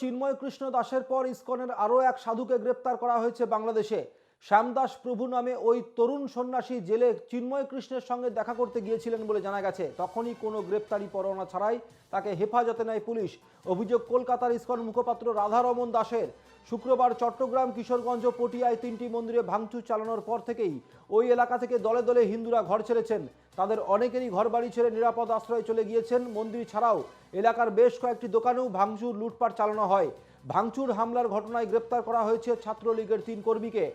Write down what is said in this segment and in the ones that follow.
চিন্ময় কৃষ্ণ দাসের পর ইসকনের আরও এক সাধুকে গ্রেপ্তার করা হয়েছে বাংলাদেশে। শ্যামদাস প্রভু নামে ওই তরুণ সন্ন্যাসী জেলে চিন্ময় কৃষ্ণের সঙ্গে দেখা করতে গিয়েছিলেন বলে জানা গেছে। তখনই কোনো গ্রেপ্তারি পরোয়ানা ছাড়াই তাকে হেফাজতে নেয় পুলিশ। অভিযোগ কলকাতার ইসকন মুখপাত্র রাধারমন দাসের। শুক্রবার চট্টগ্রাম, কিশোরগঞ্জ, পটিয়ায় 3টি মন্দিরে ভাঙচুর চালানোর পর থেকেই ওই এলাকা থেকে দলে দলে হিন্দুরা ঘর ছেড়েছেন। তাদের অনেকেরই ঘরবাড়ি ছেড়ে নিরাপদ আশ্রয়ে চলে গিয়েছেন। মন্দির ছাড়াও এলাকার বেশ কয়েকটি দোকানেও ভাঙচুর, লুটপাট চালানো হয়। ভাঙচুর হামলার ঘটনায় গ্রেপ্তার করা হয়েছে ছাত্রলীগের 3 কর্মীকে।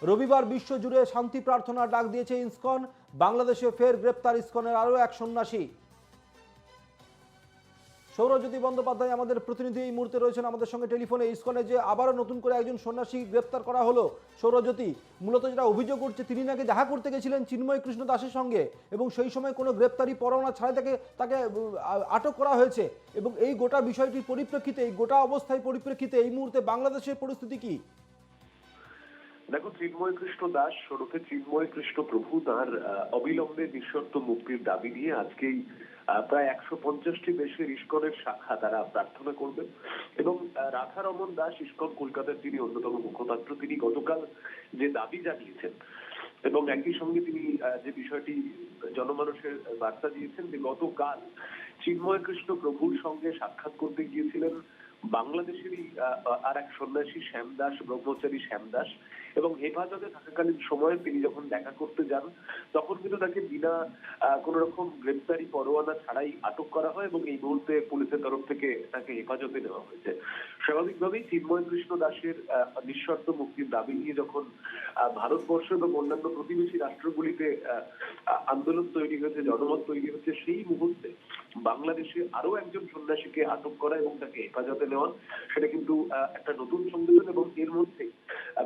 রবিবার বিশ্বজুড়ে শান্তি প্রার্থনার ডাক দিয়েছে ইসকন। বাংলাদেশে ফের গ্রেপ্তার ইসকনের আরও এক সন্ন্যাসী। সৌরজ্যোতি বন্দ্যোপাধ্যায় আমাদের প্রতিনিধি এই মুহূর্তে রয়েছেন আমাদের সঙ্গে টেলিফোনে। ইসকনে যে আবারও নতুন করে একজন সন্ন্যাসী গ্রেপ্তার করা হলো, সৌরজ্যোতি, মূলত যেটা অভিযোগ উঠছে তিনি নাকি দেখা করতে গেছিলেন চিন্ময় কৃষ্ণ দাসের সঙ্গে এবং সেই সময় কোনো গ্রেপ্তারি পরোয়ানা ছাড়াই তাকে আটক করা হয়েছে। এবং এই গোটা বিষয়টির পরিপ্রেক্ষিতে, এই গোটা অবস্থায় পরিপ্রেক্ষিতে এই মুহূর্তে বাংলাদেশের পরিস্থিতি কি? দেখো, চিন্ময় কৃষ্ণ দাস ওরফে চিন্ময় কৃষ্ণ প্রভু তার অবিলম্বে নিঃশর্ত মুক্তির দাবি নিয়ে আজকেই প্রায় 150টি দেশের ইসকনের শাখা তারা প্রার্থনা করবেন। এবং রাধারমন দাস, ইসকন কলকাতার যিনি অন্যতম মুখপাত্র, তিনি গতকাল যে দাবি জানিয়েছেন এবং একই সঙ্গে তিনি যে বিষয়টি জনমানুষের বার্তা দিয়েছেন যে গতকাল চিন্ময় কৃষ্ণ প্রভুর সঙ্গে সাক্ষাৎ করতে গিয়েছিলেন বাংলাদেশেরই আর এক সন্ন্যাসী শ্যামদাস, ব্রহ্মচারী শ্যামদাস। এবং হেফাজতে থাকাকালীন সময়ে তিনি যখন দেখা করতে যান তখন কিন্তু তাকে বিনা কোন রকম গ্রেপ্তারি পরোয়ানা ছাড়াই আটক করা হয় এবং এই মুহূর্তে পুলিশের তরফ থেকে তাকে হেফাজতে নেওয়া হয়েছে। স্বাভাবিকভাবেই চিন্ময় কৃষ্ণ দাসের নিঃশর্ত মুক্তির দাবি নিয়ে যখন ভারতবর্ষ এবং অন্যান্য প্রতিবেশী রাষ্ট্রগুলিতে আন্দোলন তৈরি হয়েছে, জনমত তৈরি হচ্ছে, সেই মুহূর্তে বাংলাদেশে আরো একজন সন্ন্যাসীকে আটক করা এবং তাকে হেফাজতে নেওয়া, সেটা কিন্তু একটা নতুন সংযোজন। এবং এর মধ্যে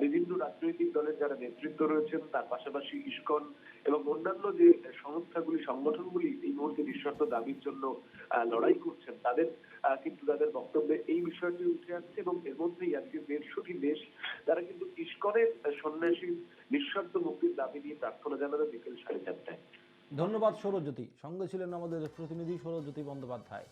বিভিন্ন রাজনৈতিক দলের যারা নেতৃত্ব রয়েছেন, তার পাশাপাশি ইসকন এবং অন্যান্য যে সংস্থাগুলি, সংগঠনগুলি এই মুহূর্তে নিঃশর্ত দাবির জন্য লড়াই করছেন, তাদের কিন্তু তাদের বক্তব্যে এই বিষয়টি উঠে আসছে। এবং এর মধ্যেই আজকে 150টি দেশ তারা কিন্তু ইসকনের সন্ন্যাসীর নিঃশর্ত মুক্তির দাবি নিয়ে প্রার্থনা জানাবে বিকেল 4:30টায়। ধন্যবাদ সৌরজ্যোতি। সঙ্গে ছিলেন আমাদের প্রতিনিধি সৌরজ্যোতি বন্দ্যোপাধ্যায়।